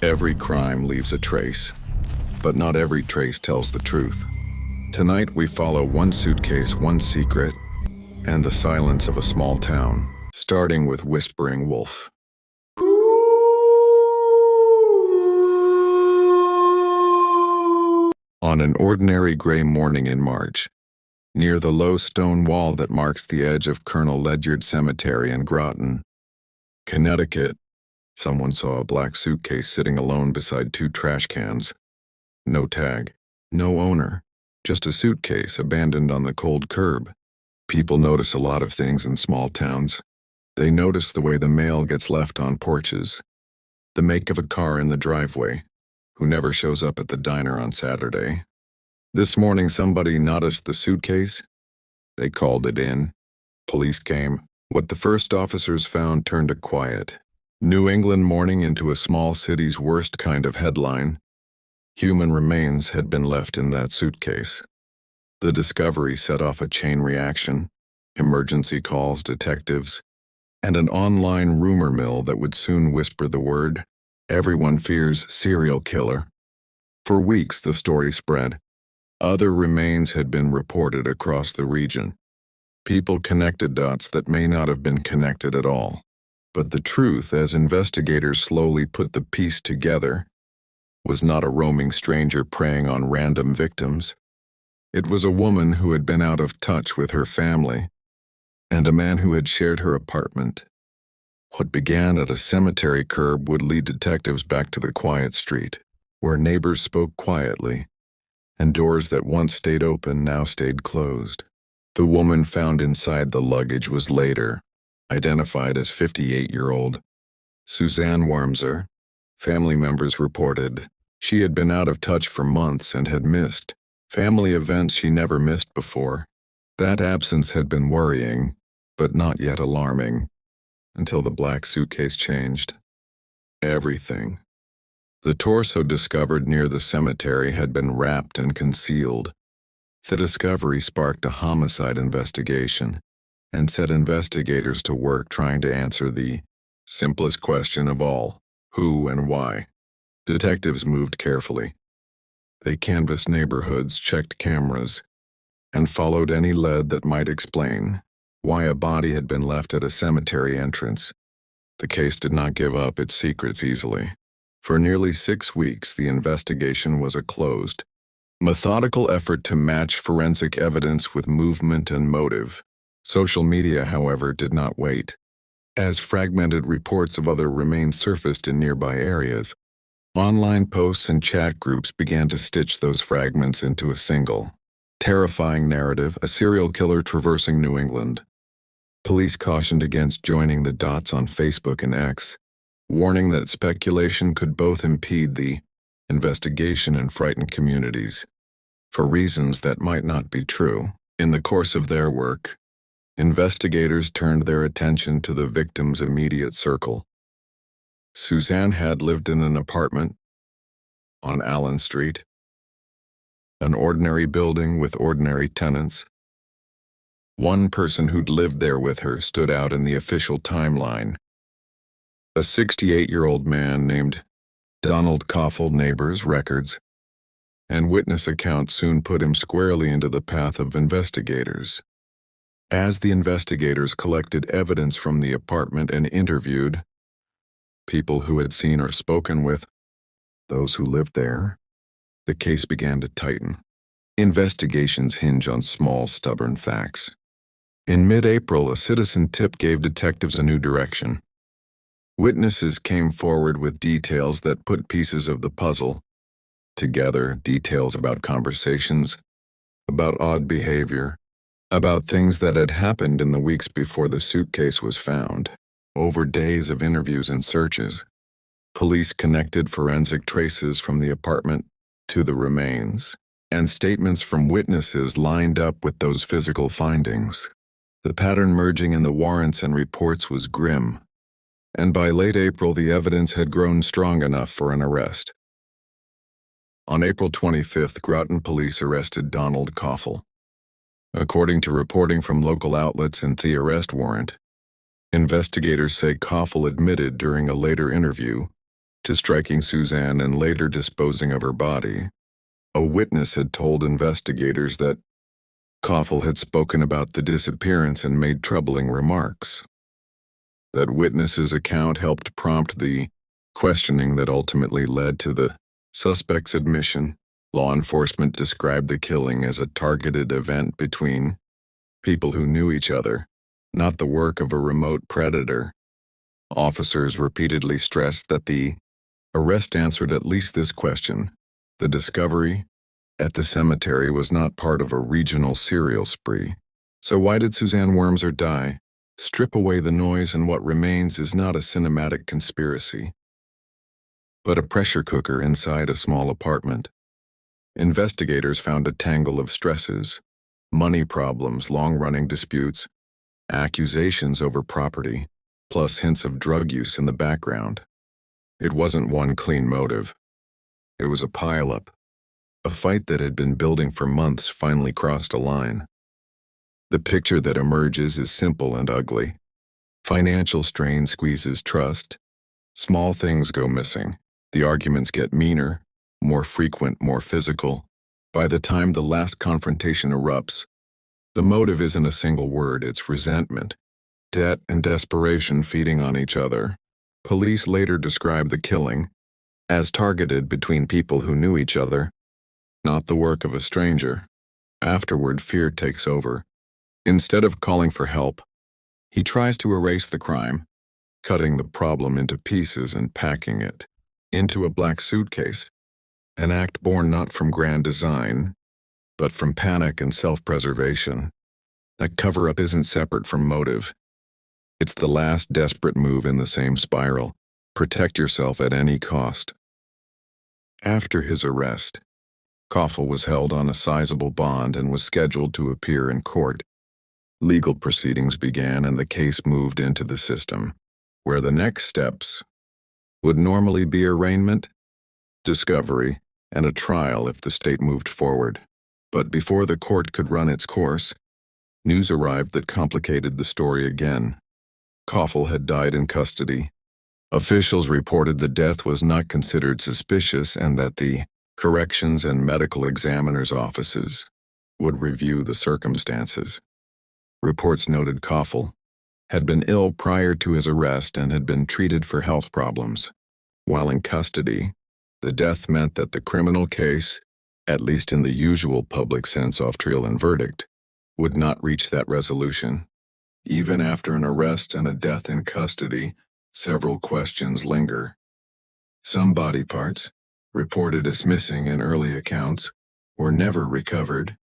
Every crime leaves a trace, but not every trace tells the truth. Tonight we follow one suitcase, one secret, and the silence of a small town, starting with Whispering Wolf. On an ordinary gray morning in March, near the low stone wall that marks the edge of Colonel Ledyard Cemetery in Groton, Connecticut, someone saw a black suitcase sitting alone beside two trash cans. No tag, no owner, just a suitcase abandoned on the cold curb. People notice a lot of things in small towns. They notice the way the mail gets left on porches, the make of a car in the driveway, who never shows up at the diner on Saturday. This morning somebody noticed the suitcase. They called it in. Police came. What the first officers found turned a quiet New England morning into a small city's worst kind of headline. Human remains had been left in that suitcase. The discovery set off a chain reaction, emergency calls, detectives, and an online rumor mill that would soon whisper the word, "Everyone fears serial killer." For weeks the story spread. Other remains had been reported across the region. People connected dots that may not have been connected at all. But the truth, as investigators slowly put the piece together, was not a roaming stranger preying on random victims. It was a woman who had been out of touch with her family, and a man who had shared her apartment. What began at a cemetery curb would lead detectives back to the quiet street, where neighbors spoke quietly, and doors that once stayed open now stayed closed. The woman found inside the luggage was later identified as 58-year-old Suzanne Warmser. Family members reported she had been out of touch for months and had missed family events she never missed before. That absence had been worrying, but not yet alarming, until the black suitcase changed everything. The torso discovered near the cemetery had been wrapped and concealed. The discovery sparked a homicide investigation and set investigators to work trying to answer the simplest question of all: who and why. Detectives moved carefully. They canvassed neighborhoods, checked cameras, and followed any lead that might explain why a body had been left at a cemetery entrance. The case did not give up its secrets easily. For nearly 6 weeks, the investigation was a closed, methodical effort to match forensic evidence with movement and motive. Social media, however, did not wait. As fragmented reports of other remains surfaced in nearby areas, online posts and chat groups began to stitch those fragments into a single, terrifying narrative: a serial killer traversing New England. Police cautioned against joining the dots on Facebook and X, warning that speculation could both impede the investigation and frighten communities for reasons that might not be true. In the course of their work, investigators turned their attention to the victim's immediate circle. Suzanne had lived in an apartment on Allen Street, an ordinary building with ordinary tenants. One person who'd lived there with her stood out in the official timeline: a 68-year-old man named Donald Coffel. Neighbors, records, and witness accounts soon put him squarely into the path of investigators. As the investigators collected evidence from the apartment and interviewed people who had seen or spoken with those who lived there, the case began to tighten. Investigations hinge on small, stubborn facts. In mid-April, a citizen tip gave detectives a new direction. Witnesses came forward with details that put pieces of the puzzle together, details about conversations, about odd behavior, about things that had happened in the weeks before the suitcase was found. Over days of interviews and searches, police connected forensic traces from the apartment to the remains, and statements from witnesses lined up with those physical findings. The pattern merging in the warrants and reports was grim, and by late April the evidence had grown strong enough for an arrest. On April 25th, Groton police arrested Donald Coffel. According to reporting from local outlets and the arrest warrant, investigators say Coffel admitted during a later interview to striking Suzanne and later disposing of her body. A witness had told investigators that Coffel had spoken about the disappearance and made troubling remarks. That witness's account helped prompt the questioning that ultimately led to the suspect's admission. Law enforcement described the killing as a targeted event between people who knew each other, not the work of a remote predator. Officers repeatedly stressed that the arrest answered at least this question: the discovery at the cemetery was not part of a regional serial spree. So why did Suzanne Wormser die? Strip away the noise and what remains is not a cinematic conspiracy, but a pressure cooker inside a small apartment. Investigators found a tangle of stresses: money problems, long-running disputes, accusations over property, plus hints of drug use in the background. It wasn't one clean motive. It was a pile-up. A fight that had been building for months finally crossed a line. The picture that emerges is simple and ugly. Financial strain squeezes trust. Small things go missing. The arguments get meaner, more frequent, more physical. By the time the last confrontation erupts, the motive isn't a single word, it's resentment, debt, and desperation feeding on each other. Police later described the killing as targeted between people who knew each other, not the work of a stranger. Afterward, fear takes over. Instead of calling for help, he tries to erase the crime, cutting the problem into pieces and packing it into a black suitcase, an act born not from grand design, but from panic and self-preservation. That cover-up isn't separate from motive. It's the last desperate move in the same spiral. Protect yourself at any cost. After his arrest, Coffel was held on a sizable bond and was scheduled to appear in court. Legal proceedings began and the case moved into the system, where the next steps would normally be arraignment, discovery, and a trial if the state moved forward. But before the court could run its course, news arrived that complicated the story again. Coffel had died in custody. Officials reported the death was not considered suspicious and that the corrections and medical examiners' offices would review the circumstances. Reports noted Coffel had been ill prior to his arrest and had been treated for health problems. While in custody, the death meant that the criminal case, at least in the usual public sense of trial and verdict, would not reach that resolution. Even after an arrest and a death in custody, several questions linger. Some body parts, reported as missing in early accounts, were never recovered,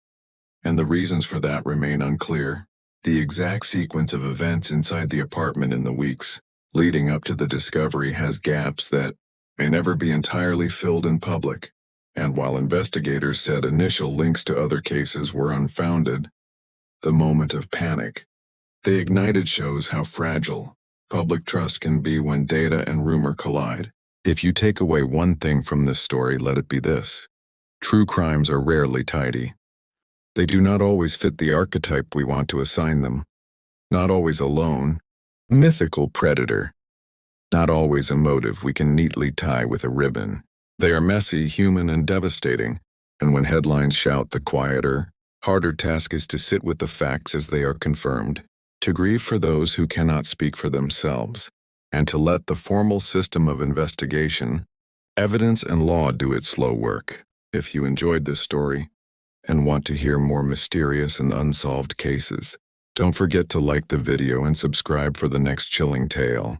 and the reasons for that remain unclear. The exact sequence of events inside the apartment in the weeks leading up to the discovery has gaps that may never be entirely filled in public, and while investigators said initial links to other cases were unfounded, the moment of panic they ignited shows how fragile public trust can be when data and rumor collide. If you take away one thing from this story, let it be this: true crimes are rarely tidy. They do not always fit the archetype we want to assign them. Not always a lone, mythical predator. Not always a motive we can neatly tie with a ribbon. They are messy, human, and devastating, and when headlines shout, the quieter, harder task is to sit with the facts as they are confirmed, to grieve for those who cannot speak for themselves, and to let the formal system of investigation, evidence, and law do its slow work. If you enjoyed this story and want to hear more mysterious and unsolved cases, don't forget to like the video and subscribe for the next chilling tale.